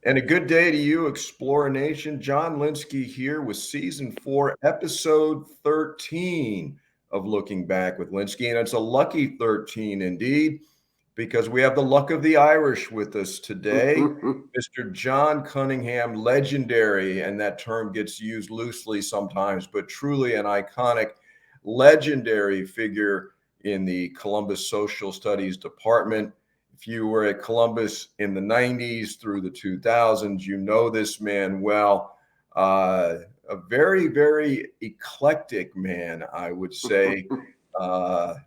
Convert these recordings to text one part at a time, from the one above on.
And a good day to you, Explorer Nation. John Lynskey here with season 4, episode 13 of Looking Back with Lynskey. And it's a lucky 13 indeed, because we have the luck of the Irish with us today. Mr. John Cunningham, legendary, and that term gets used loosely sometimes, but truly an iconic, legendary figure in the Columbus Social Studies Department. If you were at Columbus in the 90s through the 2000s, you know this man well. A very, very eclectic man, I would say.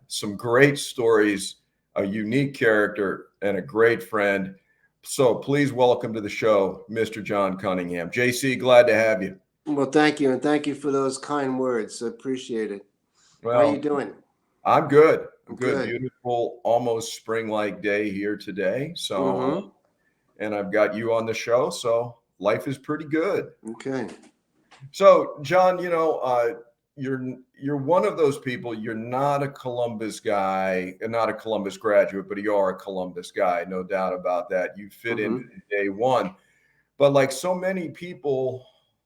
Some great stories, a unique character, and a great friend. So please welcome to the show, Mr. John Cunningham. JC, glad to have you. Well, thank you, and thank you for those kind words. I appreciate it. How are you Well, doing? I'm good. I'm good. Good. Beautiful, almost spring-like day here today. So, Mm-hmm. and I've got you on the show, so life is pretty good. Okay. So, John, you're one of those people. You're not a Columbus guy, and not a Columbus graduate, but you are a Columbus guy, no doubt about that. You fit in Mm-hmm. from day one. But like so many people,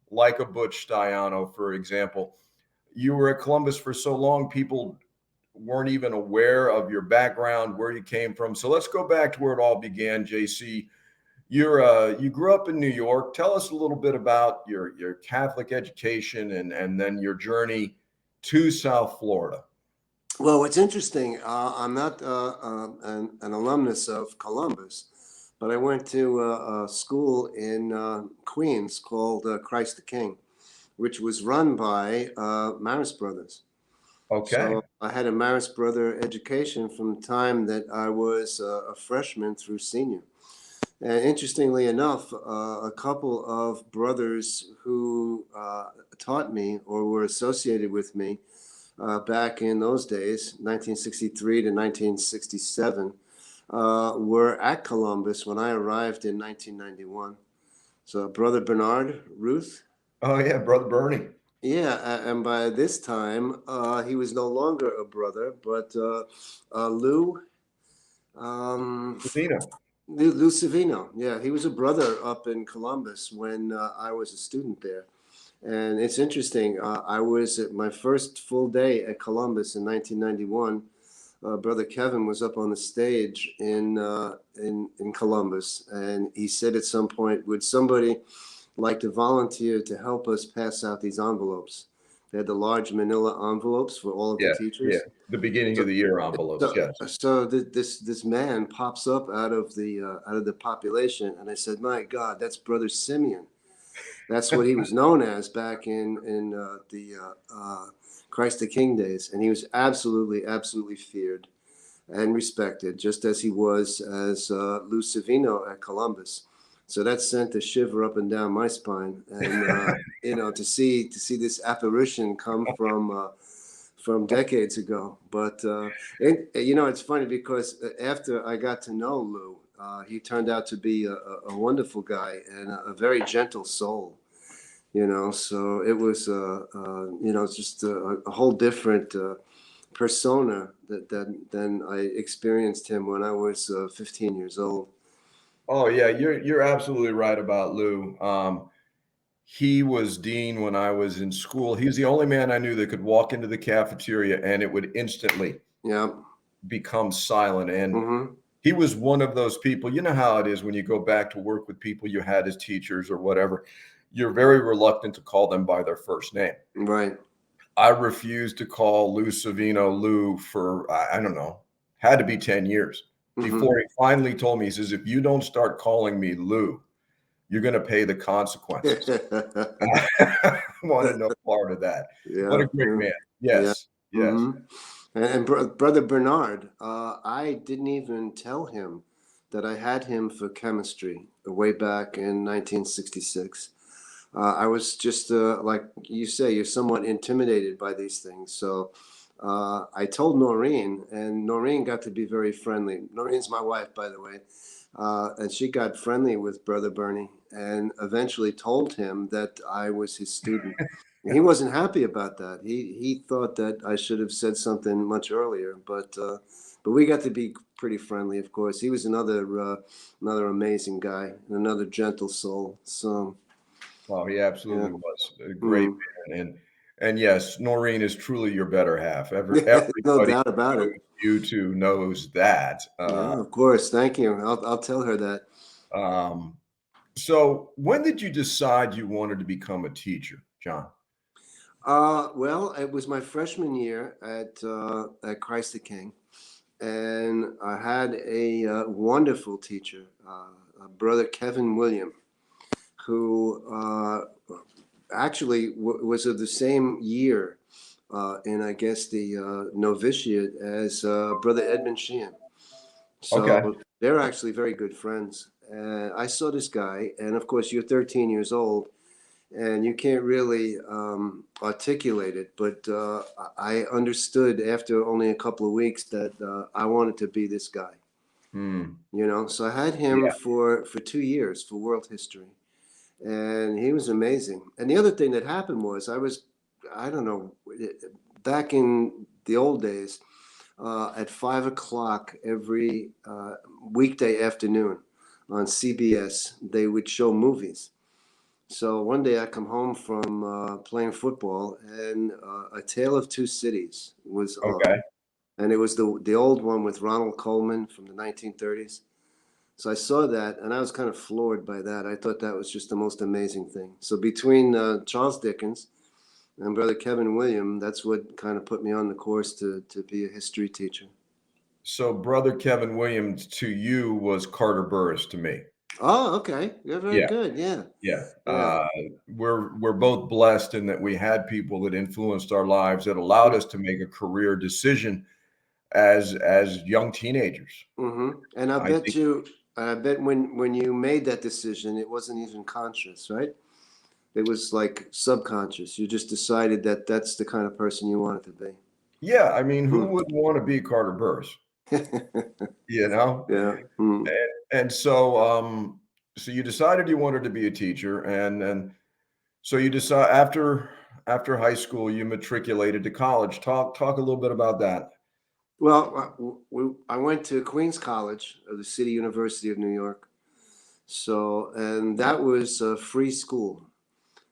like a Butch Stiano, for example, you were at Columbus for so long, people weren't even aware of your background, where you came from. So let's go back to where it all began, JC. You grew up in New York. Tell us a little bit about your Catholic education and then your journey to South Florida. Well, what's interesting, I'm not an alumnus of Columbus, but I went to a school in Queens called Christ the King, which was run by Marist brothers. Okay. So I had a Marist brother education from the time that I was a freshman through senior. And interestingly enough, a couple of brothers who taught me or were associated with me back in those days, 1963 to 1967, were at Columbus when I arrived in 1991. So, Brother Bernard, Ruth. Oh yeah, brother Bernie. Yeah, and by this time, he was no longer a brother, but Lou. Um, Savino. Lou Savino, yeah, he was a brother up in Columbus when I was a student there. And it's interesting. I was at my first full day at Columbus in 1991. Brother Kevin was up on the stage in Columbus, and he said at some point, "Would somebody like to volunteer to help us pass out these envelopes?" They had the large Manila envelopes for all of the Yeah, yeah. teachers. The beginning of So the year envelopes. Yes. this man pops up out of the population, and I said, "My God, that's Brother Simeon." That's what he was known as back in the Christ the King days, and he was absolutely feared and respected, just as he was as Lou Savino at Columbus. So that sent a shiver up and down my spine, and to see this apparition come from decades ago. But it's funny because after I got to know Lou, he turned out to be a wonderful guy and a very gentle soul. So it was just a whole different persona than I experienced him when I was 15 years old. Oh yeah, you're absolutely right about Lou. He was dean when I was in school. He was the only man I knew that could walk into the cafeteria and it would instantly Yeah. become silent. And Mm-hmm. he was one of those people. You know how it is when you go back to work with people you had as teachers or whatever. You're very reluctant to call them by their first name. Right. I refused to call Lou Savino Lou for, I don't know, had to be 10 years Mm-hmm. before he finally told me, he says, if you don't start calling me Lou, you're going to pay the consequences. I wanted no part of that. What a Yeah. great man. Yeah. Yes. Yes. Mm-hmm. And Brother Bernard, I didn't even tell him that I had him for chemistry way back in 1966. I was just like you say, you're somewhat intimidated by these things. So I told Noreen, and Noreen got to be very friendly. Noreen's my wife, by the way. And she got friendly with Brother Bernie and eventually told him that I was his student. And he wasn't happy about that. He thought that I should have said something much earlier, but we got to be pretty friendly, of course. He was another amazing guy and another gentle soul. So Oh, he yeah. absolutely was a great Mm. man, and yes, Noreen is truly your better half. No Everybody doubt about who it. knows you two knows that. Yeah, of course. Thank you. I'll tell her that. Um, so when did you decide you wanted to become a teacher, John? Well, it was my freshman year at Christ the King, and I had a wonderful teacher, brother Kevin William, who actually was of the same year in, I guess, the novitiate as brother Edmund Sheehan. Okay. So they're actually very good friends. And I saw this guy, and of course, you're 13 years old, and you can't really articulate it. But I understood after only a couple of weeks that I wanted to be this guy. Hmm. So I had him Yeah. for 2 years for world history, and he was amazing. And the other thing that happened was I don't know, back in the old days, at 5 o'clock every weekday afternoon on CBS, they would show movies. So one day I come home from playing football, and A Tale of Two Cities was on, Okay. and it was the old one with Ronald Colman from the 1930s. So I saw that, and I was kind of floored by that. I thought that was just the most amazing thing. So between Charles Dickens and brother Kevin William, that's what kind of put me on the course to be a history teacher. So brother Kevin Williams to you was Carter Burris to me. Oh, okay. You're very Yeah. good. Yeah. Yeah. Yeah. We're both blessed in that we had people that influenced our lives that allowed us to make a career decision as young teenagers. Mm-hmm. And I think I bet when you made that decision, it wasn't even conscious, right? It was like subconscious. You just decided that that's the kind of person you wanted to be. yeah, I mean, who Hmm. wouldn't want to be Carter Burris, you know? Yeah. Mm. And so you decided you wanted to be a teacher, and so you decide after high school you matriculated to college. Talk a little bit about that. Well, I went to Queens College of the City University of New York. So, and that was a free school.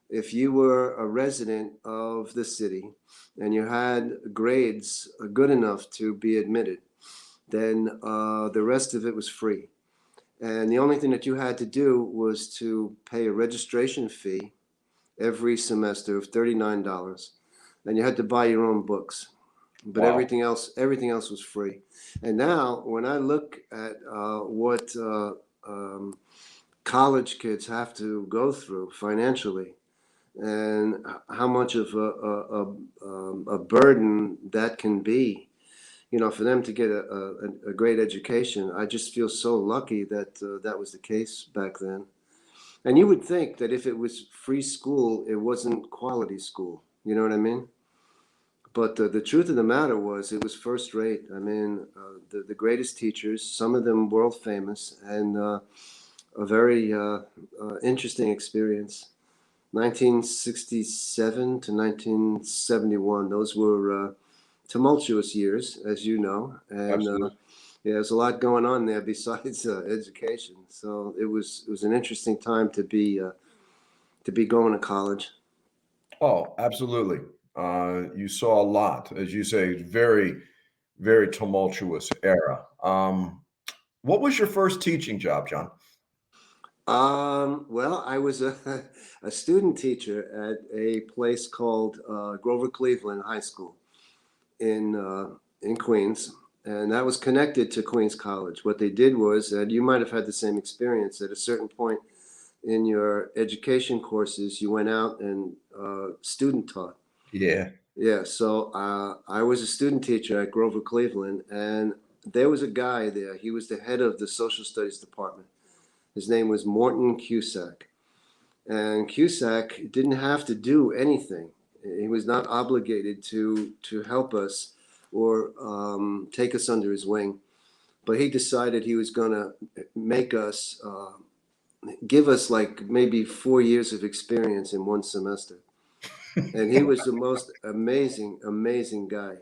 If you were a resident of the city and you had grades good enough to be admitted, then the rest of it was free. And the only thing that you had to do was to pay a registration fee every semester of $39. And you had to buy your own books. But Wow. everything else was free. And now, when I look at what college kids have to go through financially, and how much of a burden that can be, for them to get a great education. I just feel so lucky that that was the case back then. And you would think that if it was free school, it wasn't quality school. You know what I mean? But the truth of the matter was, it was first rate. I mean, the greatest teachers, some of them world famous, and a very interesting experience. 1967 to 1971, those were tumultuous years, as you know. And Absolutely. yeah, there's a lot going on there besides education. So it was an interesting time to be going to college. Oh, absolutely. You saw a lot, as you say, very, very tumultuous era. What was your first teaching job, John? Well, I was a student teacher at a place called Grover Cleveland High School in Queens, and that was connected to Queens College. What they did was, and you might have had the same experience, at a certain point in your education courses, you went out and student taught. Yeah. Yeah, so I was a student teacher at Grover Cleveland, and there was a guy there. He was the head of the social studies department. His name was Morton Cusack. And Cusack didn't have to do anything. He was not obligated to help us or take us under his wing. But he decided he was going to make us, give us like maybe 4 years of experience in one semester. And he was the most amazing, amazing guy.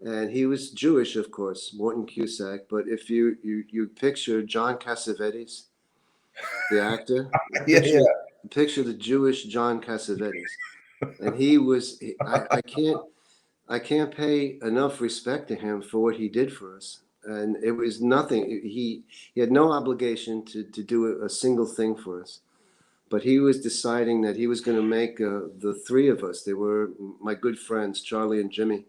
And he was Jewish, of course, Morton Cusack. But if you picture John Cassavetes, the actor, Yeah, yeah. picture the Jewish John Cassavetes, and I can't pay enough respect to him for what he did for us. And it was nothing. He had no obligation to do a single thing for us. But he was deciding that he was going to make the three of us, they were my good friends, Charlie and Jimmy.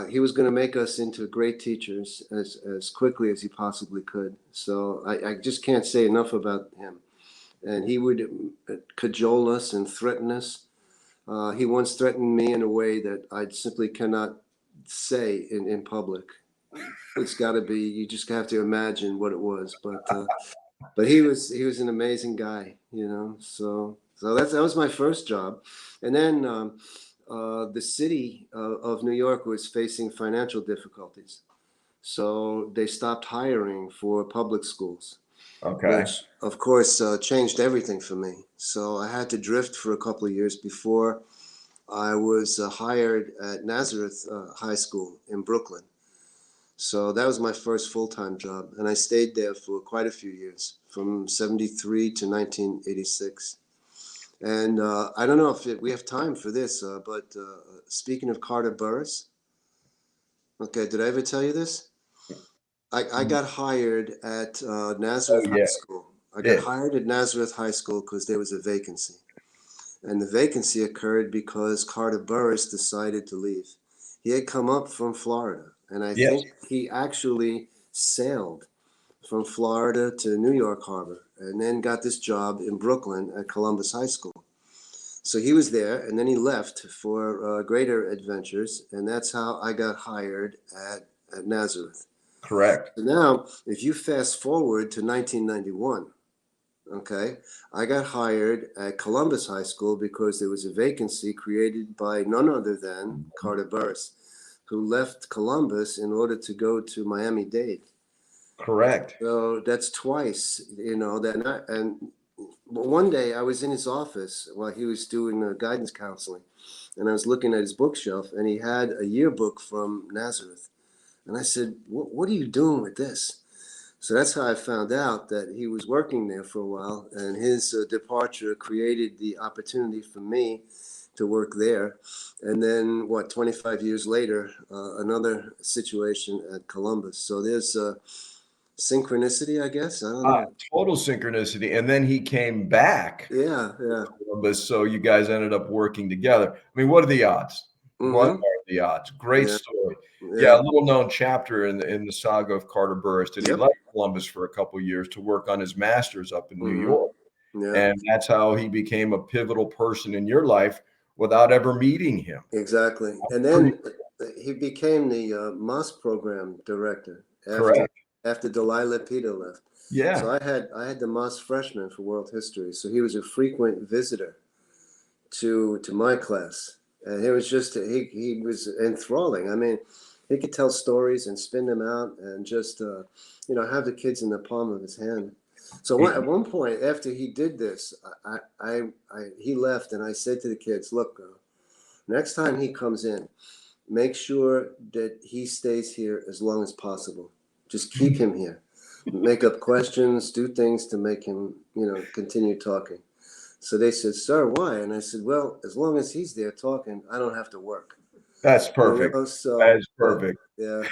He was going to make us into great teachers as quickly as he possibly could. So I just can't say enough about him. And he would cajole us and threaten us. He once threatened me in a way that I simply cannot say in public. It's got to be, you just have to imagine what it was. But he was an amazing guy, you know. So that was my first job. And then the city of New York was facing financial difficulties. So they stopped hiring for public schools, Okay. which of course changed everything for me. So I had to drift for a couple of years before I was hired at Nazareth High School in Brooklyn. So that was my first full-time job, and I stayed there for quite a few years, from 73 to 1986. And I don't know if we have time for this, but speaking of Carter Burris, okay, did I ever tell you this? I got hired at Oh, Nazareth High yeah. School. I got Yeah. hired at Nazareth High School because there was a vacancy. And the vacancy occurred because Carter Burris decided to leave. He had come up from Florida, and I Yes. think he actually sailed from Florida to New York Harbor and then got this job in Brooklyn at Columbus High School. So he was there, and then he left for greater adventures, and that's how I got hired at Nazareth. Correct. So now, if you fast forward to 1991, okay, I got hired at Columbus High School because there was a vacancy created by none other than Carter Burris, who left Columbus in order to go to Miami-Dade. Correct. So that's twice, you know, and one day I was in his office while he was doing guidance counseling, and I was looking at his bookshelf, and he had a yearbook from Nazareth. And I said, what are you doing with this? So that's how I found out that he was working there for a while, and his departure created the opportunity for me to work there. And then, 25 years later, another situation at Columbus. So there's synchronicity, I guess. I don't know. Total synchronicity. And then he came back Yeah, yeah. to Columbus, so you guys ended up working together. I mean, what are the odds? What Mm-hmm. are the odds? Great Yeah, story. Yeah, yeah. a little known chapter in the saga of Carter Burris that he Yep. left Columbus for a couple of years to work on his master's up in New York. Mm-hmm. Yeah, And that's how he became a pivotal person in your life without ever meeting him. exactly. And Pretty then he became the MOS program director correct. after Delilah Peter left. So Yeah. I had the Moss freshman for world history. So he was a frequent visitor to my class, and it was just he was enthralling. I mean, he could tell stories and spin them out, and just have the kids in the palm of his hand. So at one point after he did this, he left, and I said to the kids, "Look, next time he comes in, make sure that he stays here as long as possible. Just keep him here." Make up questions, do things to make him, continue talking. So they said, "Sir, why?" And I said, "Well, as long as he's there talking, I don't have to work." That's perfect. That So is perfect. yeah,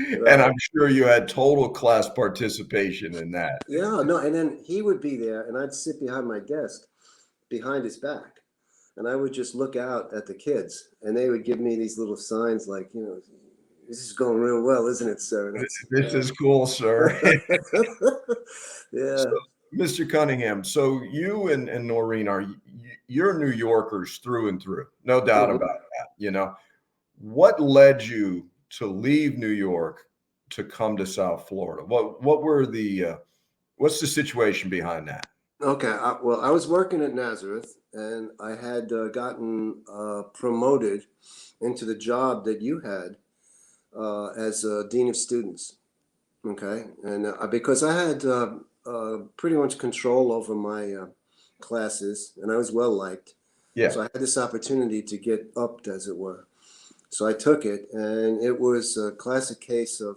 And right. I'm sure you had total class participation in that. Yeah, no, and then he would be there, and I'd sit behind my desk, behind his back, and I would just look out at the kids, and they would give me these little signs like, "This is going real well, isn't it, sir?" And it's, This is cool, sir. So, yeah. Mr. Cunningham, so you and Noreen you're New Yorkers through and through, no doubt Mhm. about that. What led you to leave New York to come to South Florida? What were what's the situation behind that? Okay, well, I was working at Nazareth, and I had gotten promoted into the job that you had as dean of students. Okay, and because I had pretty much control over my classes, and I was well liked, Yeah. so I had this opportunity to get upped, as it were. So I took it, and it was a classic case of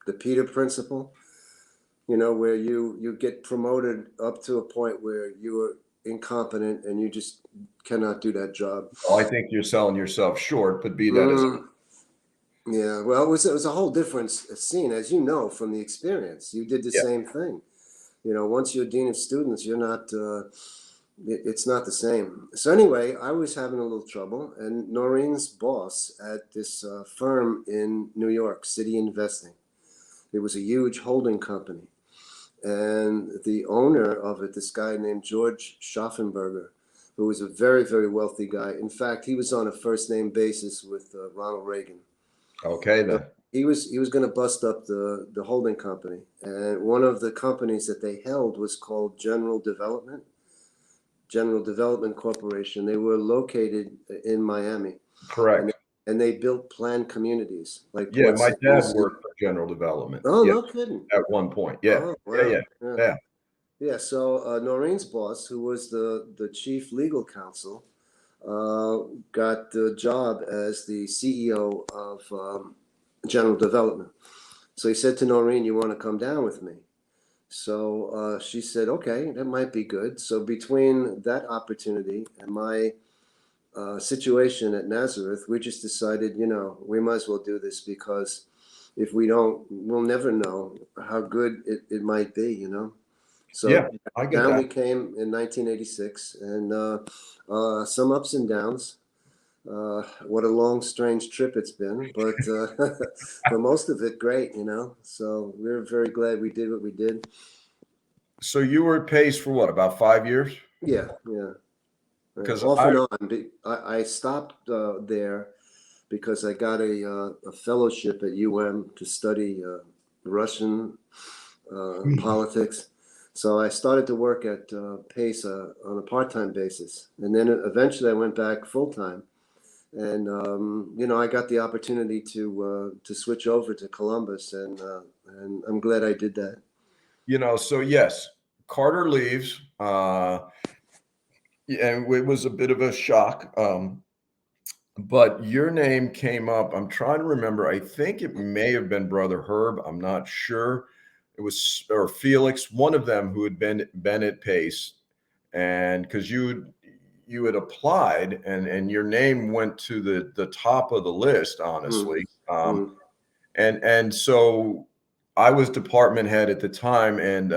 the Peter principle, where you get promoted up to a point where you are incompetent and you just cannot do that job. Well, I think you're selling yourself short, but be that as Yeah, well, it was a whole different scene, as you know from the experience. You did the yeah. same thing. Once you're dean of students, you're not. It's not the same. So anyway, I was having a little trouble, and Noreen's boss at this firm in New York, City Investing, it was a huge holding company, and the owner of it, this guy named George Schaffenberger, who was a very, very wealthy guy. In fact, he was on a first name basis with Ronald Reagan. Okay, then. He was going to bust up the holding company, and one of the companies that they held was called General Development Corporation. They were located in Miami. Correct. And they built planned communities like Yeah, Port my St. dad Lucie. worked for General Development. Oh, Yeah, no kidding. at one point. Yeah. Oh, wow. Yeah. Yeah, so Noreen's boss, who was the chief legal counsel, got the job as the CEO of General Development. So he said to Noreen, "You want to come down with me?" So she said, "Okay, that might be good." So between that opportunity and my situation at Nazareth, we just decided, we might as well do this, because if we don't, we'll never know how good it might be. So Yeah, I get down that. we came in 1986, and some ups and downs. What a long, strange trip it's been, but for most of it, great, So we're very glad we did what we did. So you were at Pace for what, about 5 years? Yeah. Because Off and on. I stopped there because I got a fellowship at to study Russian politics. So I started to work at Pace on a part-time basis, and then eventually I went back full-time. And I got the opportunity to switch over to Columbus, and I'm glad I did that. So yes, Carter leaves, and it was a bit of a shock. But your name came up. I'm trying to remember. I think it may have been Brother Herb. I'm not sure. It was, or Felix, one of them, who had been at Pace, and because you had applied, and your name went to the top of the list, honestly. And so I was department head at the time, and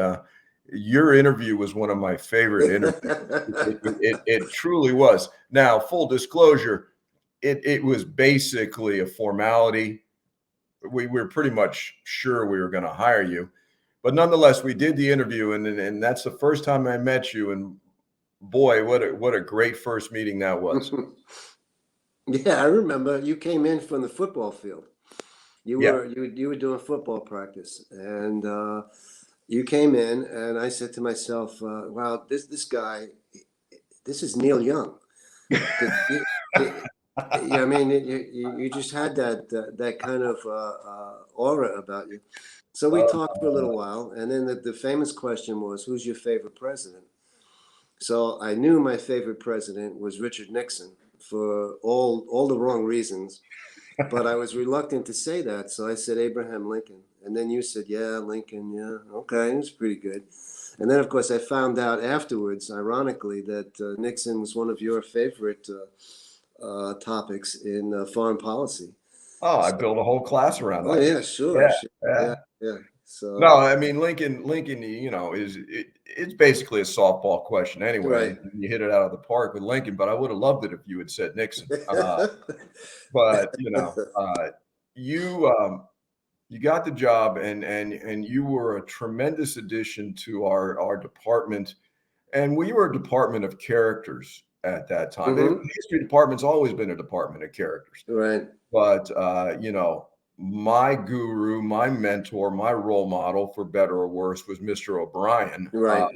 your interview was one of my favorite interviews. It truly was. Now, full disclosure, it was basically a formality. We were pretty much sure we were going to hire you, but nonetheless, we did the interview, and that's the first time I met you. And boy, what a great first meeting that was. Yeah, I remember you came in from the football field. You Yeah. were doing football practice, and you came in, and I said to myself, "Wow, this guy, this is Neil Young." Yeah, I mean, you just had that kind of aura about you. So we talked for a little while, and then the famous question was, "Who's your favorite president?" So I knew my favorite president was Richard Nixon for all the wrong reasons, but I was reluctant to say that. So I said Abraham Lincoln, and then you said, "Yeah, Lincoln, yeah, okay, it was pretty good." And then, of course, I found out afterwards, ironically, that Nixon was one of your favorite topics in foreign policy. Oh, I built a whole class around Oh that. yeah, sure. Yeah. Yeah. So No, I mean, Lincoln, it's basically a softball question anyway. right. You hit it out of the park with Lincoln, but I would have loved it if you had said Nixon. But you got the job, and you were a tremendous addition to our department, and we were a department of characters at that time. Mm-hmm. The history department's always been a department of characters, Right. but my guru, my mentor, my role model, for better or worse, was Mr. O'Brien. Right.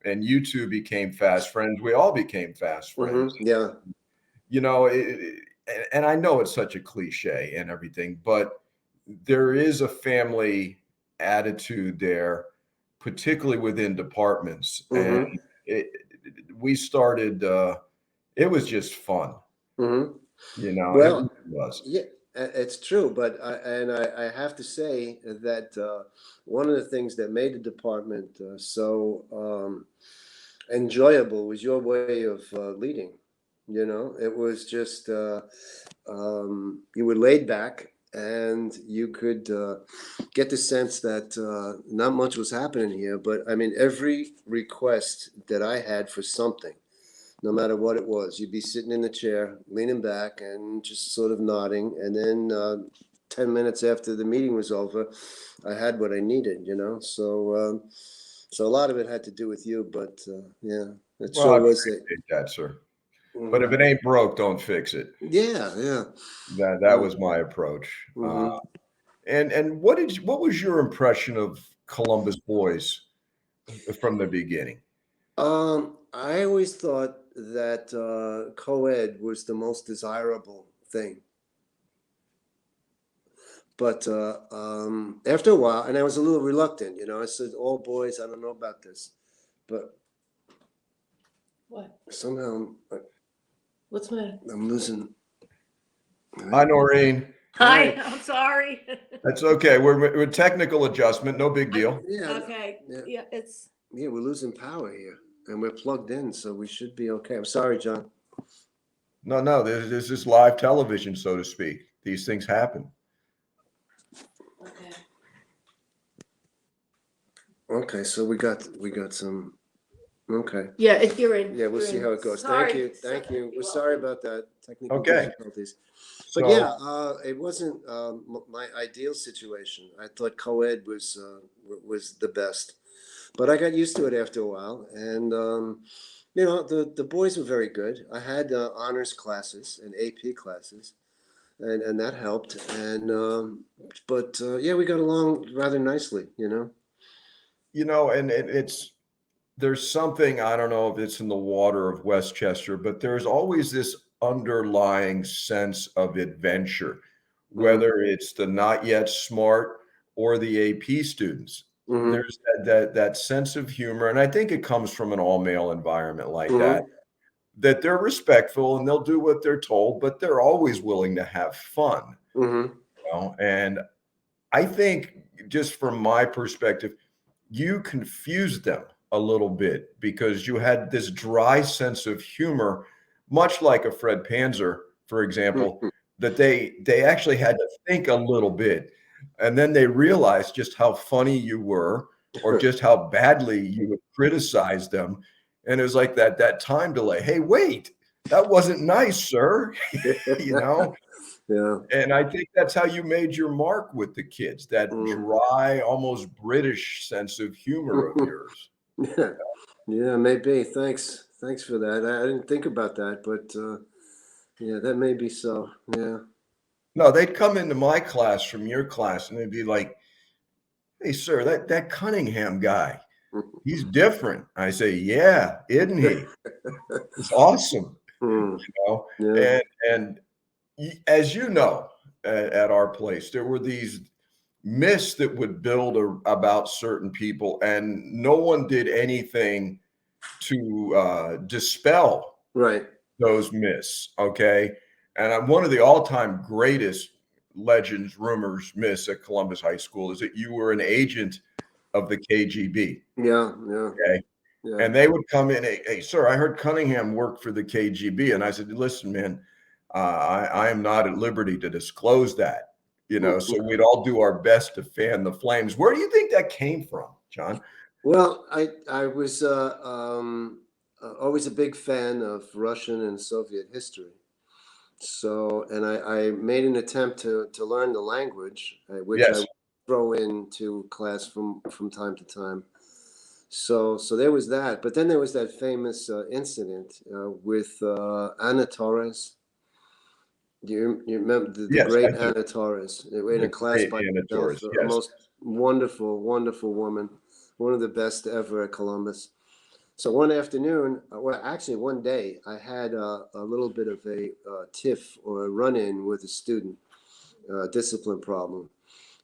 And you two became fast friends. We all became fast friends. Mm-hmm. Yeah. And I know it's such a cliche and everything, but there is a family attitude there, particularly within departments. Mm-hmm. And we started, it was just fun. Mm-hmm. It Well, really was. yeah, it's true. But I have to say that one of the things that made the department so enjoyable was your way of leading. It was just you were laid back, and you could get the sense that not much was happening here. But I mean, every request that I had for something, no matter what it was, you'd be sitting in the chair, leaning back, and just sort of nodding. And then 10 minutes after the meeting was over, I had what I needed. So a lot of it had to do with you. But yeah, it Well, I sure was it. appreciate that, sir. But if Mhm. it ain't broke, don't fix it. Yeah, yeah. That was my approach. Hmm. And what was your impression of Columbus boys from the beginning? I always thought that co-ed was the most desirable thing. But after a while, and I was a little reluctant, I said, all boys, I don't know about this. But What? somehow What's the matter? I'm losing. Hi, Noreen. Hi, I'm sorry. That's okay. We're technical adjustment, no big deal. Yeah, Okay, yeah, yeah, it's, yeah, we're losing power here, and we're plugged in, so we should be okay. I'm sorry, John. No, this is live television, so to speak. These things happen. okay. Okay, so we got some. Okay. Yeah, you're in. Yeah, we'll you're see in. how it goes. Sorry. Thank you. We're You're sorry welcome. about that, technical Okay. difficulties. But So yeah, it wasn't my ideal situation. I thought co-ed was the best, but I got used to it after a while, and the boys were very good. I had honors classes and AP classes, and that helped. And but yeah, we got along rather nicely. and it's there's something, I don't know if it's in the water of Westchester, but there's always this underlying sense of adventure, Mm-hmm. whether it's the not yet smart or the AP students. Mm-hmm. There's that sense of humor, and I think it comes from an all male environment like that. Mm-hmm. That they're respectful and they'll do what they're told, but they're always willing to have fun. Mm-hmm. And I think, just from my perspective, you confused them a little bit because you had this dry sense of humor, much like a Fred Panzer, for example, Mm-hmm. that they actually had to think a little bit, and then they realized just how funny you were, or just how badly you would criticize them, and it was like that time delay. Hey, wait, that wasn't nice, sir. you know Yeah. and I think that's how you made your mark with the kids, that Mm. dry, almost British sense of humor of yours. Yeah, yeah, maybe. Thanks for that. I didn't think about that, but yeah, that may be so. Yeah. No, they'd come into my class from your class and they'd be like, "Hey, sir, that Cunningham guy, he's different." I say, "Yeah, isn't he? It's awesome." Mm. You know? Yeah. And as you know, at our place, there were these myths that would build about certain people, and no one did anything to dispel Right. those myths. Okay. And I'm one of the all-time greatest legends, rumors, myths at Columbus High School is that you were an agent of the KGB. Yeah. Yeah. Okay. Yeah. And they would come in, hey, sir, I heard Cunningham worked for the KGB. And I said, listen, man, I am not at liberty to disclose that. So we'd all do our best to fan the flames. Where do you think that came from, John? Well, I was always a big fan of Russian and Soviet history. So, and I made an attempt to learn the language, which I Yes. would throw into class from time to time. So there was that. But then there was that famous incident with Anna Torres. Do you remember the Yes, I great do. Anna Torres? We were in The a class great by Anna herself, Torres. a Yes. most wonderful, wonderful woman, one of the best ever at Columbus. So one afternoon, well, actually one day, I had a little bit of a tiff or a run-in with a student, discipline problem.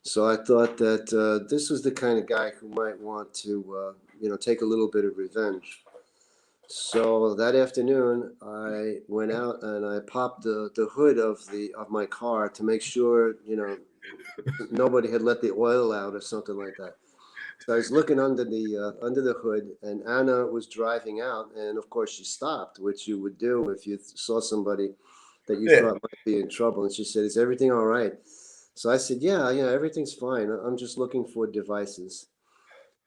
So I thought that this was the kind of guy who might want to, take a little bit of revenge. So that afternoon, I went out and I popped the hood of my car to make sure, nobody had let the oil out or something like that. So I was looking under the hood, and Anna was driving out, and of course she stopped, which you would do if you saw somebody that you Yeah. thought might be in trouble. And she said, "Is everything all right?" So I said, "Yeah, everything's fine. I'm just looking for devices."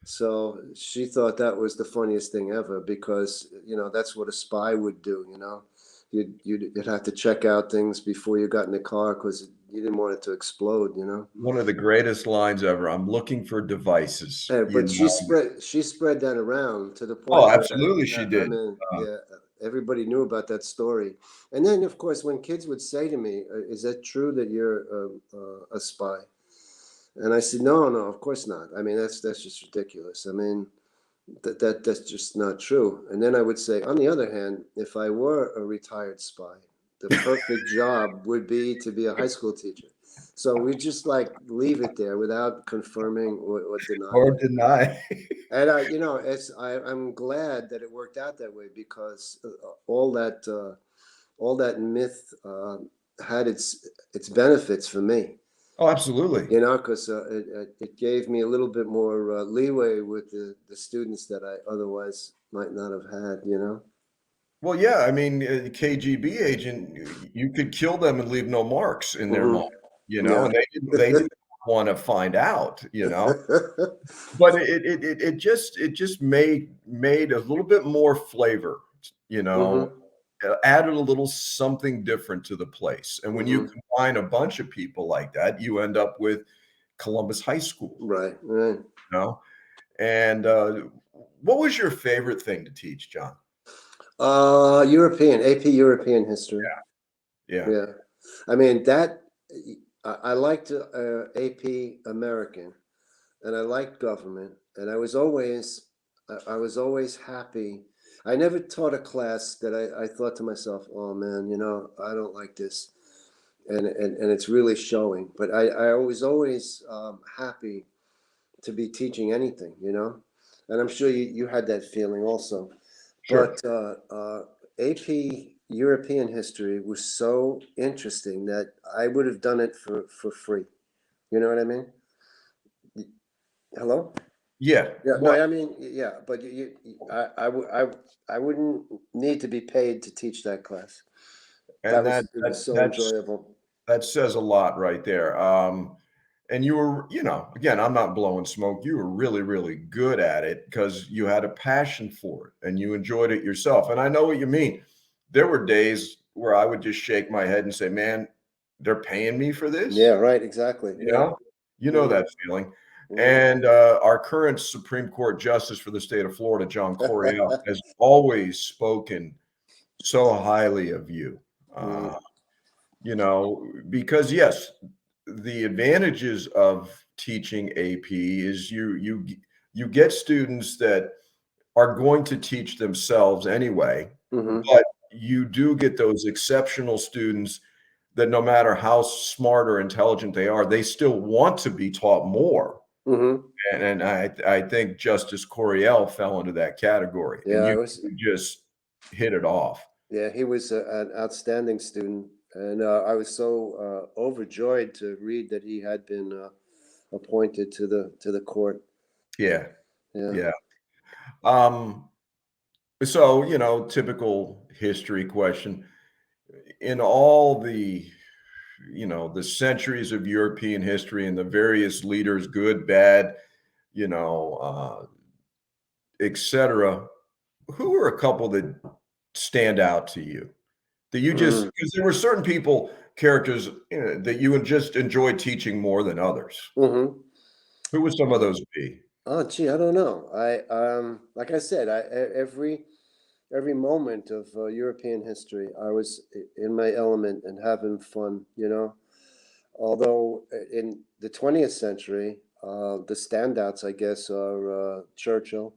So she thought that was the funniest thing ever because, that's what a spy would do, You'd have to check out things before you got in the car because you didn't want it to explode. One of the greatest lines ever. I'm looking for devices, But she spread that around to the Oh, point where, absolutely she I did. mean, yeah, everybody knew about that story. And then, of course, when kids would say to me, "Is that true that you're a spy?" And I said, "No, no, of course not. I mean, that's just ridiculous. I mean, that's just not true." And then I would say, on the other hand, if I were a retired spy, the perfect job would be to be a high school teacher. So we just like leave it there without confirming or denying Or it. deny. And I'm glad that it worked out that way because all that myth had its benefits for me. Oh, absolutely. Because it gave me a little bit more leeway with the students that I otherwise might not have had. Well, yeah, I mean, KGB agent, you could kill them and leave no marks in their mind, Yeah. and they didn't wanna find out. But it just made a little bit more flavor, you know, hmm added a little something different to the place, and when you hmm combine a bunch of people like that, you end up with Columbus High School, Right. Right. you know? And, what was your favorite thing to teach, John? European AP European history. Yeah. Yeah. I mean that I liked AP American, and I liked government, and I was always happy. I never taught a class that I thought to myself, "Oh man, I don't like this," and it's really showing. But I was always happy to be teaching anything. And I'm sure you had that feeling also. Sure. But AP European history was so interesting that I would have done it for free. You know what I mean? Hello? Yeah. Yeah, no, Well, I mean, yeah, but I wouldn't need to be paid to teach that class. and that It was that so that's enjoyable. that says a lot right there. And you were, again, I'm not blowing smoke. You were really, really good at it because you had a passion for it and you enjoyed it yourself. And I know what you mean. There were days where I would just shake my head and say, "Man, they're paying me for Yeah, this?" right, exactly. You Yeah. know? You know hmm that feeling. hmm And, our current Supreme Court Justice for the state of Florida, John Cunningham, has always spoken so highly of you. Uh, because yes, the advantages of teaching AP is you get students that are going to teach themselves anyway, hmm but you do get those exceptional students that no matter how smart or intelligent they are, they still want to be taught more. hmm And I think Justice Coriel fell into that category, and Yeah, you I was. just hit it off. Yeah, he was an outstanding student, and I was so overjoyed to read that he had been appointed to the court. Yeah, Yeah. yeah. Um, so, typical history question. In all the centuries of European history and the various leaders, good, bad, you know, etc., who are a couple that stand out to you? That you just Mm. because there were certain people, characters, that you would just enjoy teaching more than others. hmm Who would some of those be? Oh, gee, I don't know. Like I said, every moment of European history, I was in my element and having fun. Although in the 20th century, the standouts, I guess, are Churchill,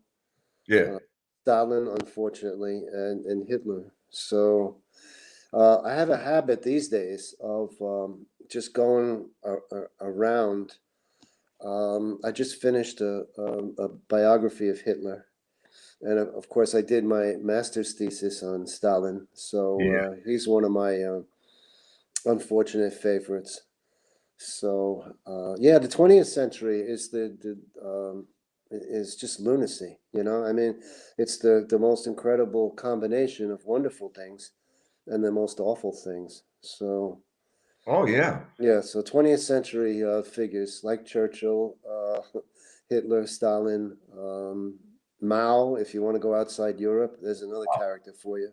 Yeah. uh, Stalin, unfortunately, and Hitler. So I have a habit these days of just going around. I just finished a biography of Hitler, And of course, I did my master's thesis on Stalin. So Yeah. he's one of my unfortunate favorites. So yeah, the 20th century is is just lunacy. I mean, it's the most incredible combination of wonderful things and the most awful things. So Oh, yeah. yeah, so 20th century figures like Churchill, Hitler, Stalin, Mao. If you want to go outside Europe, there's another character for you.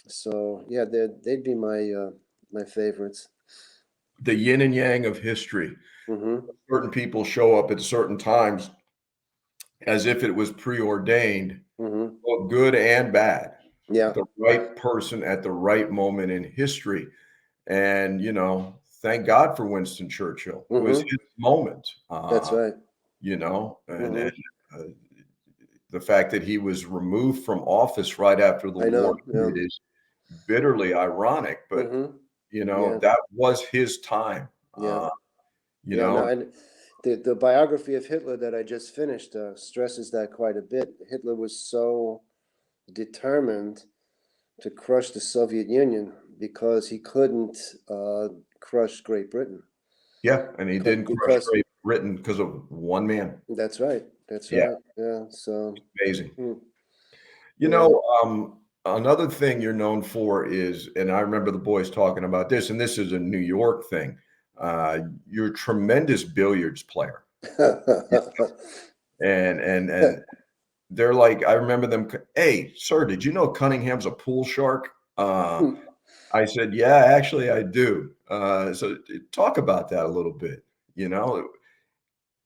So yeah, they'd be my favorites. The yin and yang of history. Hmm. Certain people show up at certain times as if it was preordained, Hmm. both good and bad. Yeah. The right person at the right moment in history. And, thank God for Winston Churchill. It was Hmm. his moment, That's right. and Hmm. uh, the fact that he was removed from office right after the I war know. Yeah. ended is bitterly ironic, but, Hmm. Yeah. that was his time. Yeah. You Yeah. No, know, and the biography of Hitler that I just finished stresses that quite a bit. Hitler was so determined to crush the Soviet Union because he couldn't crush Great Britain. yeah, and he didn't crush Because Great Britain because of one man. that's right. That's Yeah, right. Yeah. So, amazing. hmm, You yeah. know, another thing you're known for is, and I remember the boys talking about this, and this is a New York thing. You're a tremendous billiards player, and they're like, I remember them. Hey, sir, did you know Cunningham's a pool shark? I said, yeah, actually, I do. So talk about that a little bit. You know,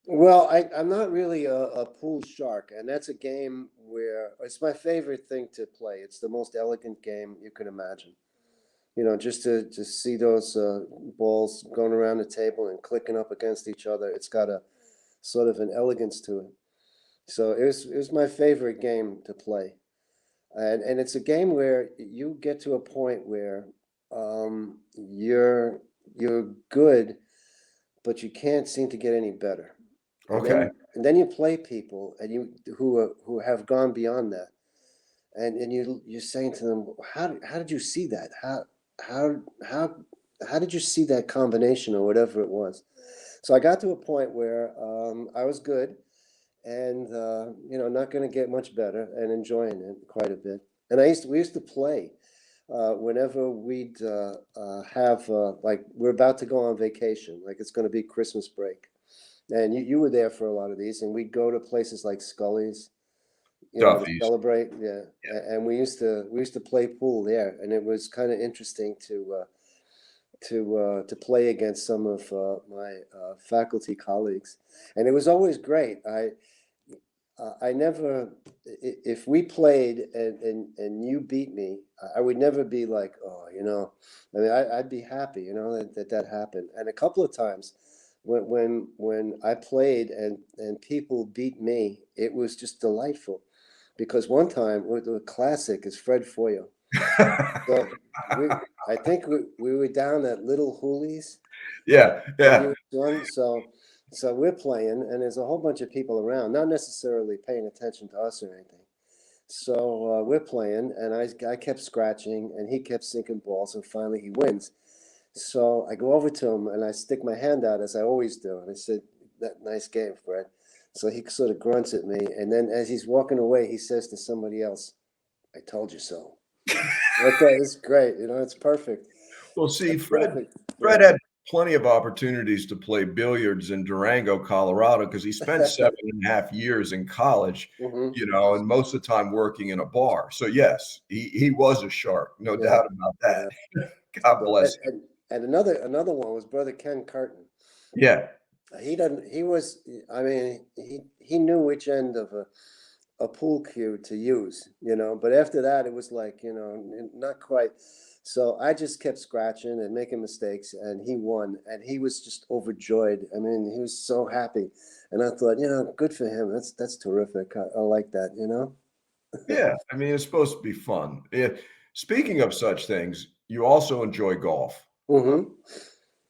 Well, I'm not really a pool shark, and that's a game where it's my favorite thing to play. It's the most elegant game you can imagine. Just to see those balls going around the table and clicking up against each other, it's got a sort of an elegance to it. So it was my favorite game to play, and it's a game where you get to a point where you're good, but you can't seem to get any better. And okay. then you play people and you who have gone beyond that, and you're saying to them, how did you see that? How how how did you see that combination or whatever it was? So I got to a point where I was good and not going to get much better and enjoying it quite a bit. And we used to play whenever we'd have like we're about to go on vacation, like it's going to be Christmas break, and you were there for a lot of these, and we'd go to places like Scully's, to Duffy's. celebrate. Yeah, and we used to play pool there, and it was kind of interesting to play against some of my faculty colleagues, and it was always great. I never, if we played and you beat me, I would never be like, oh, I mean, I'd be happy, that happened. And a couple of times when I played and people beat me, it was just delightful. Because one time, the classic is Fred Foyle. So I think we were down at Little Hooley's Yeah, and he yeah. was one. So we're playing, and there's a whole bunch of people around, not necessarily paying attention to us or anything. So we're playing, and I kept scratching, and he kept sinking balls, and finally he wins. So I go over to him, and I stick my hand out as I always do, and I said, "That nice game, Fred." So he sort of grunts at me, and then as he's walking away, he says to somebody else, "I told you so." Okay, it's great. It's perfect. Well, see, That's Fred perfect. Fred Yeah. had plenty of opportunities to play billiards in Durango, Colorado, because he spent 7.5 years in college, Hmm. and most of the time working in a bar. So yes, he was a shark, no Yeah. doubt about that. Yeah. God So, bless him. and another one was Brother Ken Carton. Yeah. He doesn't. He was. I mean, he knew which end of a pool cue to use. But after that, it was like not quite. So I just kept scratching and making mistakes, and he won, and he was just overjoyed. I mean, he was so happy, and I thought, good for him. That's terrific. I like that. Yeah. I mean, it's supposed to be fun. Yeah. Speaking of such things, you also enjoy golf. Hmm.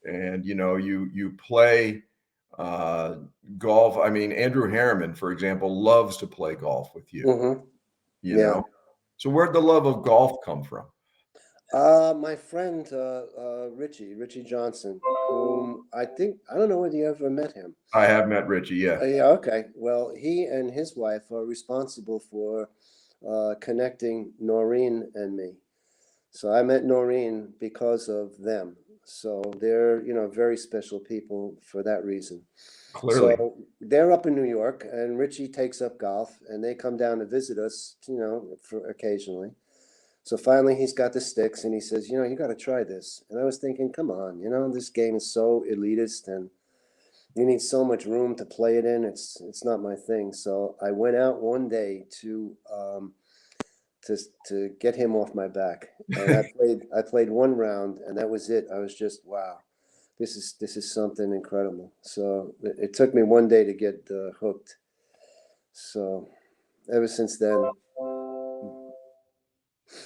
And you play uh golf. I mean, Andrew Harriman, for example, loves to play golf with you. Hmm. you Yeah. know. So where'd the love of golf come from? My friend Richie Johnson, whom I don't know whether you ever met him. I have met Richie, yeah. Yeah, okay. Well, he and his wife are responsible for connecting Noreen and me. So I met Noreen because of them. So they're, very special people for that reason. Clearly. So they're up in New York, and Richie takes up golf, and they come down to visit us, for occasionally. So finally, he's got the sticks, and he says, you got to try this. And I was thinking, come on, this game is so elitist, and you need so much room to play it in. It's not my thing. So I went out one day to get him off my back, and I played one round, and that was it. I was just, wow, this is something incredible. So it took me one day to get hooked. So ever since then,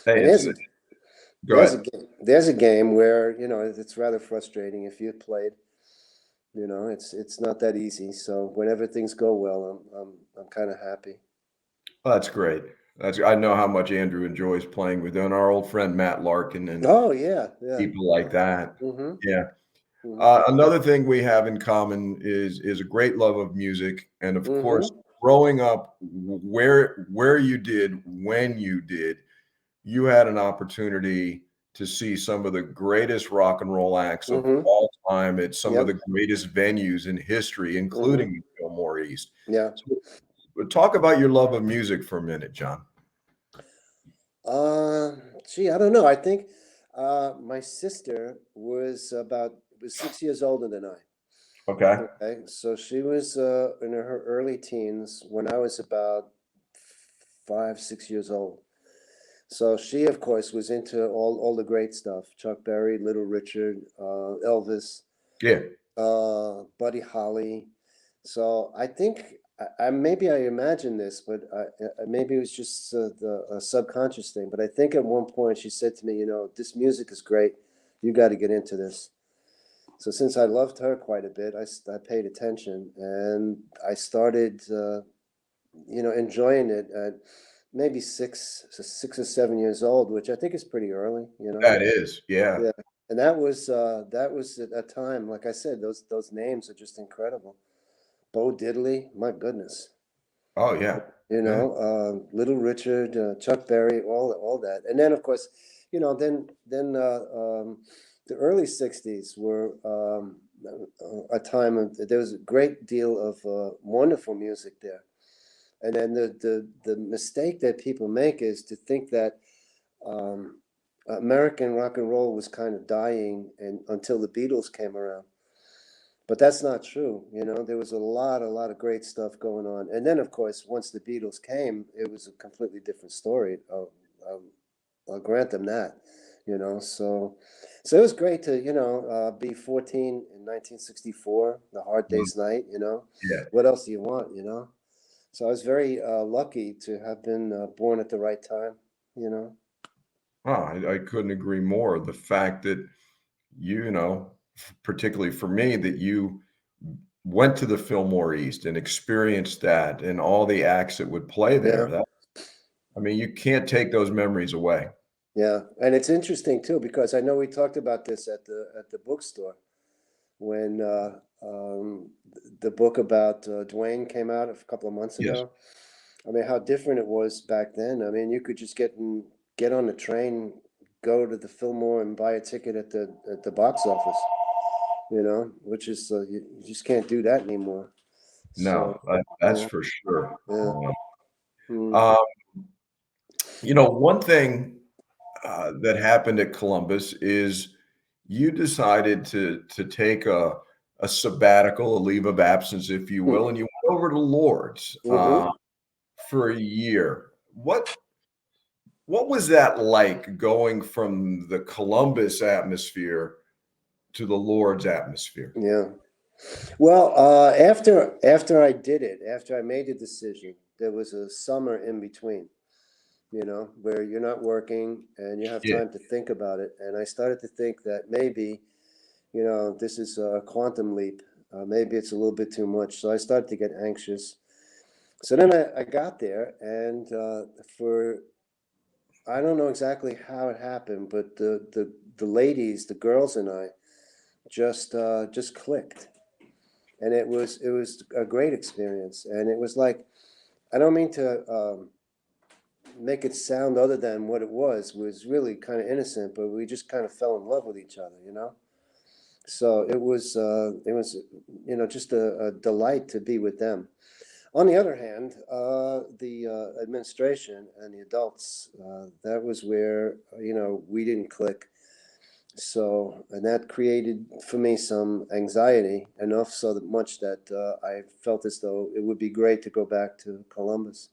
Hey, and go ahead. there's a game where it's rather frustrating if you've played. It's not that easy. So whenever things go well, I'm kind of happy. Oh, that's great. I know how much Andrew enjoys playing with our old friend Matt Larkin and Oh yeah, yeah. people like that. Mm-hmm. Yeah. Mm-hmm. Another thing we have in common is a great love of music, and of course, Mm-hmm. growing up where you did when you did, you had an opportunity to see some of the greatest rock and roll acts of Mm-hmm. all time at some of Yep. the greatest venues in history, Mm-hmm. including the Fillmore East. Yeah. So, talk about your love of music for a minute, John. Gee, I don't know. I think my sister was 6 years older than I. Okay. Okay, so she was in her early teens when I was about 5, 6 years old. So she, of course, was into all the great stuff: Chuck Berry, Little Richard, Elvis, Yeah. Buddy Holly. So I think I maybe I imagined this, but maybe it was just a subconscious thing. But I think at one point she said to me, this music is great. You got to get into this. So since I loved her quite a bit, I paid attention, and I started, enjoying it at maybe 6 or 7 years old, which I think is pretty early. That is. Yeah. Yeah, and that was at that time. Like I said, those names are just incredible. Bo Diddley, my goodness. Oh, yeah. Yeah. Little Richard, Chuck Berry, all that, and then of course, then the early '60s were a time of there was a great deal of wonderful music there, and then the mistake that people make is to think that um, American rock and roll was kind of dying and until the Beatles came around. But that's not true. There was a lot of great stuff going on. And then, of course, once the Beatles came, it was a completely different story. I'll grant them that, So it was great to, be 14 in 1964, the Hard Wow. Day's Night, Yeah. What else do you want? So I was very lucky to have been born at the right time, you know. Oh, I couldn't agree more. The fact that particularly for me, that you went to the Fillmore East and experienced that and all the acts that would play there. Yeah. I mean, you can't take those memories away. Yeah, and it's interesting too because I know we talked about this at the bookstore when the book about Dwayne came out a couple of months Yes. ago. I mean, how different it was back then. I mean, you could just get on the train, go to the Fillmore, and buy a ticket at the box office. Which is you just can't do that anymore. No, So that's yeah, for sure. yeah. Mm, Um, one thing that happened at Columbus is you decided to take a sabbatical, a leave of absence, if you will, and you went over to Lourdes mm-hmm. for a year. What was that like going from the Columbus atmosphere to the Lourdes atmosphere? Yeah. Well, after I did it, after I made the decision, there was a summer in between, where you're not working and you have Yeah. time to think about it. And I started to think that maybe, this is a quantum leap. Maybe it's a little bit too much. So I started to get anxious. So then I got there, and I don't know exactly how it happened, but the ladies, the girls, and I just clicked, and it was a great experience, and it was like, I don't mean to make it sound other than what it was really kind of innocent, but we just kind of fell in love with each other, you know. So it was just a delight to be with them. On the other hand, the administration and the adults, that was where, we didn't click. So, and that created for me some anxiety, enough so that much that I felt as though it would be great to go back to Columbus.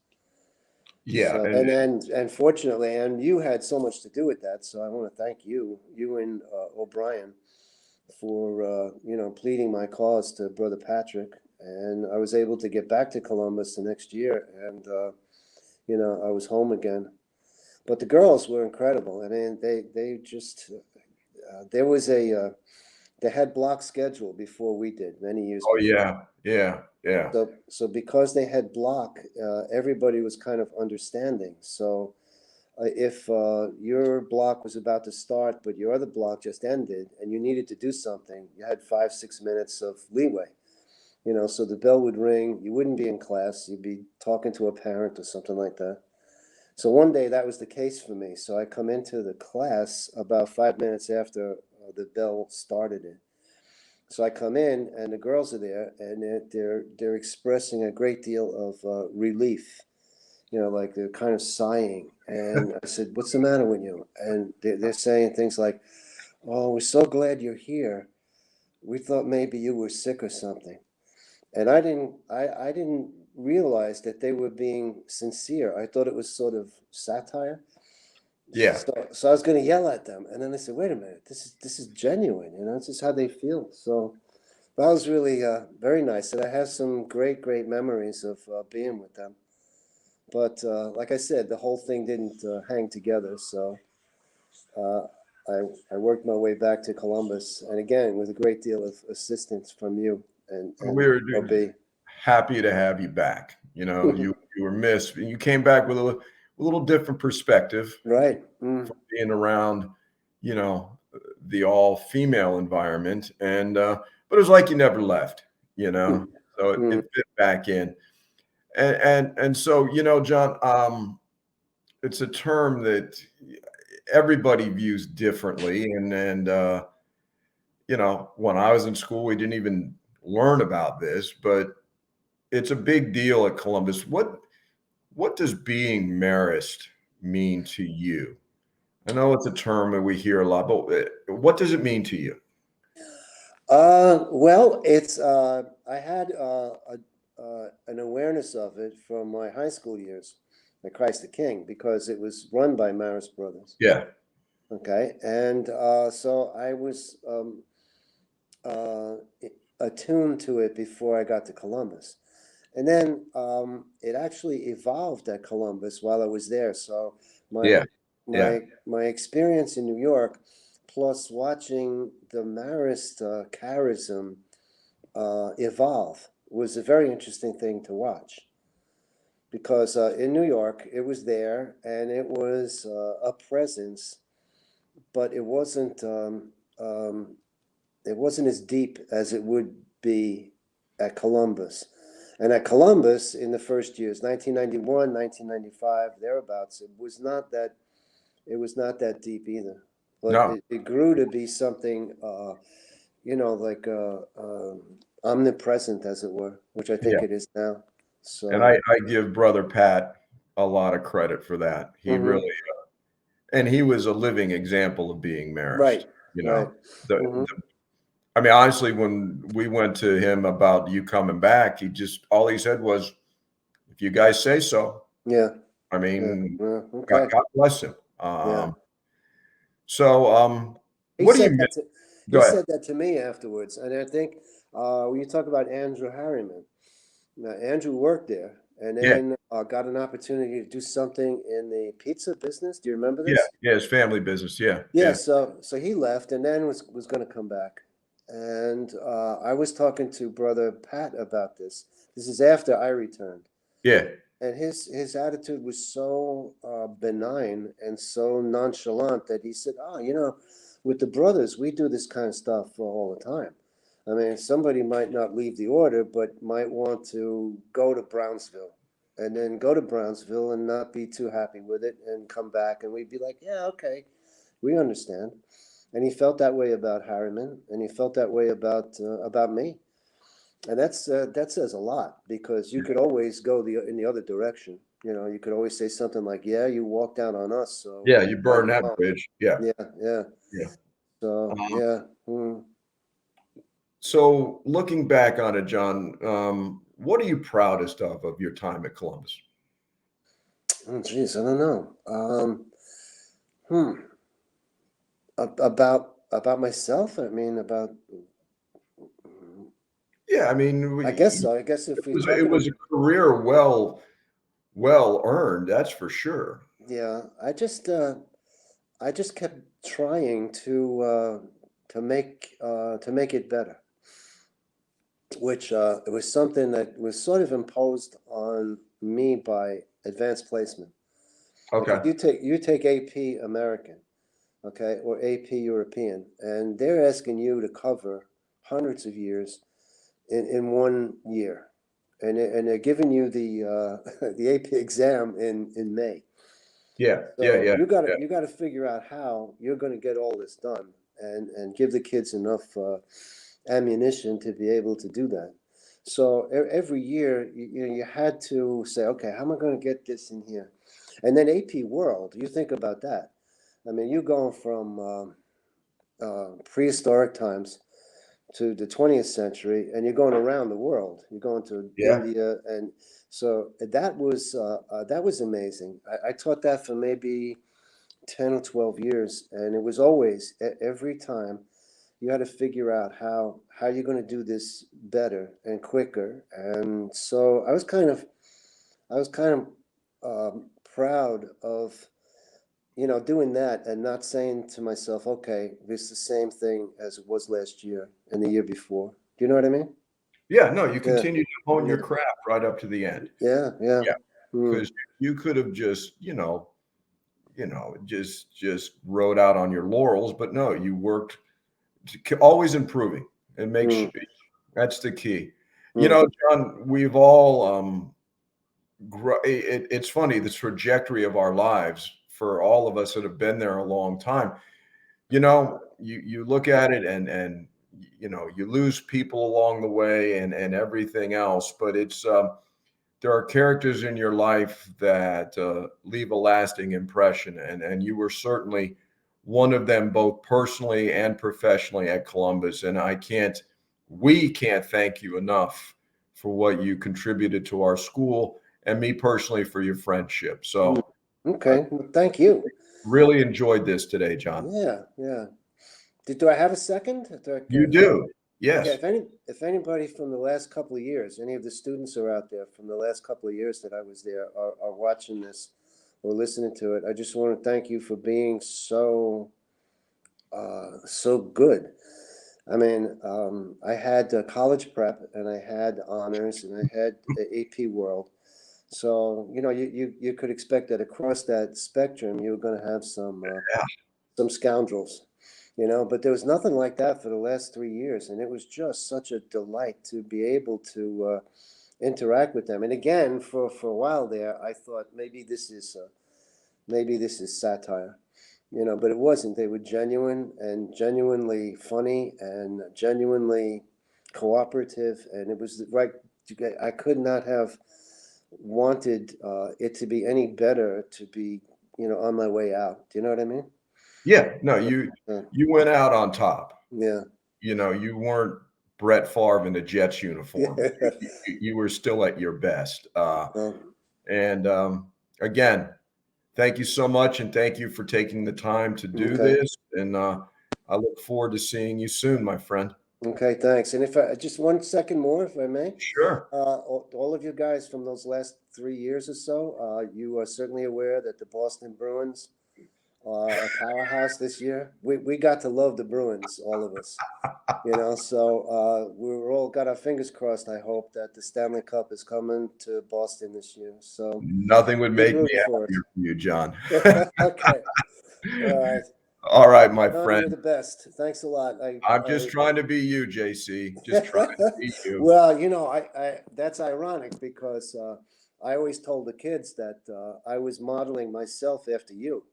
Yeah, So, and fortunately, and you had so much to do with that. So I want to thank you and O'Brien for, pleading my cause to Brother Patrick. And I was able to get back to Columbus the next year, and I was home again. But the girls were incredible. I mean, they just there was they had block schedule before we did many years oh before. yeah. So because they had block, everybody was kind of understanding. So if your block was about to start, but your other block just ended, and you needed to do something, you had 5-6 minutes of leeway. So the bell would ring. You wouldn't be in class. You'd be talking to a parent or something like that. So one day that was the case for me. So I come into the class about 5 minutes after the bell started it. So I come in, and the girls are there, and they're expressing a great deal of relief. Like they're kind of sighing. And I said, "What's the matter with you?" And they're saying things like, "Oh, we're so glad you're here. We thought maybe you were sick or something." And I didn't realize that they were being sincere. I thought it was sort of satire. Yeah. So I was going to yell at them, and then I said, "Wait a minute, this is genuine. This is how they feel." So that was really very nice, and I have some great memories of being with them. But like I said, the whole thing didn't hang together. So uh, I worked my way back to Columbus, and again with a great deal of assistance from you and We're OB. happy to have you back. You were missed. You came back with a little different perspective Right. from being around, you know, the all-female environment, and but it was like you never left, Mm. so it Mm. fit back in. And so, John, it's a term that everybody views differently, and when I was in school, we didn't even learn about this, but it's a big deal at Columbus. What does being Marist mean to you? I know it's a term that we hear a lot, but what does it mean to you? Well, it's I had an awareness of it from my high school years at Christ the King, because it was run by Marist Brothers. Yeah. Okay, and so I was uh, attuned to it before I got to Columbus, and then it actually evolved at Columbus while I was there. So my Yeah. Yeah. my experience in New York, plus watching the Marist charism evolve, was a very interesting thing to watch, because in New York it was there, and it was a presence, but it wasn't as deep as it would be at Columbus. And at Columbus, in the first years, 1991, 1995, thereabouts, it was not that deep either. But No. it grew to be something, like omnipresent, as it were, which I think Yeah. it is now. And So, I give Brother Pat a lot of credit for that. He mhm. really, and he was a living example of being Marist. Right, You right. know, the, Hmm. the I mean, honestly, when we went to him about you coming back, all he said was, "If you guys say so." Yeah, I yeah, mean, yeah, God, okay. God bless him. Yeah. So, He what do you said miss? that to he Go ahead. said that to me afterwards, and I think when you talk about Andrew Harriman, now Andrew worked there, and Yeah, then got an opportunity to do something in the pizza business. Do you remember yeah, this? yeah. His family business. Yeah, Yeah. yeah, So he left, and then was going to come back, and I was talking to Brother Pat about this. This is after I returned, Yeah. And his attitude was so benign and so nonchalant that he said, "Oh, with the brothers, we do this kind of stuff all the time. I mean, somebody might not leave the order, but might want to go to Brownsville, and then go to Brownsville and not be too happy with it, and come back, and we'd be like, yeah, okay, we understand." And he felt that way about Harriman, and he felt that way about me. And that says a lot, because you could always go in the other direction. You could always say something like, "Yeah, you walked out on us, so Yeah, you burn that bridge. Yeah. yeah, yeah." Yeah. So yeah. So looking back on it, John, what are you proudest of your time at Columbus? Oh, geez, I don't know. Hmm. About myself. I mean, about. Yeah, I mean, I guess so. I guess if we're it talking, was a career well earned, that's for sure. yeah, I just kept trying to make it better, which it was something that was sort of imposed on me by advanced placement. Okay. You take AP American, okay, or AP European, and they're asking you to cover hundreds of years in 1 year, and they're giving you the AP exam in May. Yeah, yeah, So yeah, you gotta figure out how you're going to get all this done, and give the kids enough ammunition to be able to do that. So every year, you had to say, okay, how am I going to get this in here? And then AP World, you think about that. I mean, you're going from prehistoric times to the 20th century, and you're going around the world. You're going to yeah. India, and so that was amazing. I taught that for maybe 10 or 12 years, and it was always every time you had to figure out how you're going to do this better and quicker. And so I was kind of proud of doing that, and not saying to myself, okay, this is the same thing as it was last year and the year before. Do you know what I mean? Yeah, no, you Yeah, continue to hone your yeah, craft right up to the end. yeah, yeah. Yeah, Mm, because you could have just, just rode out on your laurels, but no, you worked always improving and make mm, sure that's the key. mm, John, we've all it's funny, the trajectory of our lives for all of us that have been there a long time. You look at it, and you lose people along the way, and everything else, but it's there are characters in your life that leave a lasting impression, and you were certainly one of them, both personally and professionally at Columbus. And we can't thank you enough for what you contributed to our school, and me personally for your friendship. mm. So I Okay, well, thank you. really enjoyed this today, John. Yeah, yeah. Do I have a second? You do. Okay, Yes. if anybody from the last couple of years, any of the students are out there from the last couple of years that I was there, are watching this or listening to it, I just want to thank you for being so good. I mean, I had college prep, and I had honors, and I had AP World. So you could expect that across that spectrum you were going to have some scoundrels, but there was nothing like that for the last 3 years, and it was just such a delight to be able to interact with them. And again, for a while there, I thought maybe this is satire, but it wasn't. They were genuine and genuinely funny and genuinely cooperative, and it was right. I could not have wanted it to be any better, to be on my way out. Do you know what I mean? Yeah. No, you Uh, you went out on top. yeah. You weren't Brett Favre in a Jets Yeah. uniform. You were still at your best. Well, And again, thank you so much, and thank you for taking the time to do okay. this. And I look forward to seeing you soon, my friend. Okay, thanks. And if I just 1 second more, if I may, Sure. all of you guys from those last 3 years or so, you are certainly aware that the Boston Bruins a powerhouse this year. We got to love the Bruins, all of us. So we're all got our fingers crossed. I hope that the Stanley Cup is coming to Boston this year. So Nothing would make me rooting for happier for you, John. Okay. All right. All right, my John, friend. you're the best. Thanks a lot. I'm just trying to be you, JC. Just trying to be you. Well, I that's ironic because I always told the kids that I was modeling myself after you.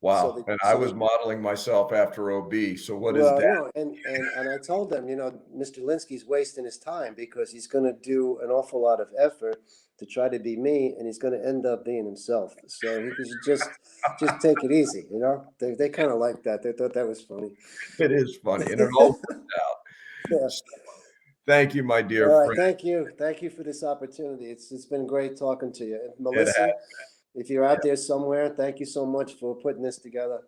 Wow. And I was modeling myself after OB. So what is that? And I told them, Mr. Lynskey's wasting his time because he's going to do an awful lot of effort to try to be me, and he's going to end up being himself. So he should just take it easy, They kind of like that. They thought that was funny. It is funny, and it all worked out. Yeah. So, thank you, my dear All right, friend. thank you for this opportunity. It's been great talking to you, and Melissa. If you're out there somewhere, thank you so much for putting this together.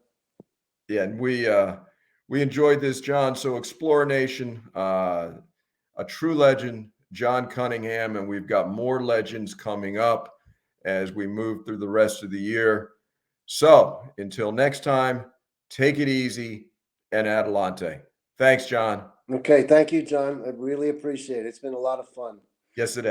Yeah, and we enjoyed this, John. So Explorer Nation, a true legend, John Cunningham, and we've got more legends coming up as we move through the rest of the year. So until next time, take it easy and Adelante. Thanks, John. Okay, thank you, John. I really appreciate it. It's been a lot of fun. Yes, it has.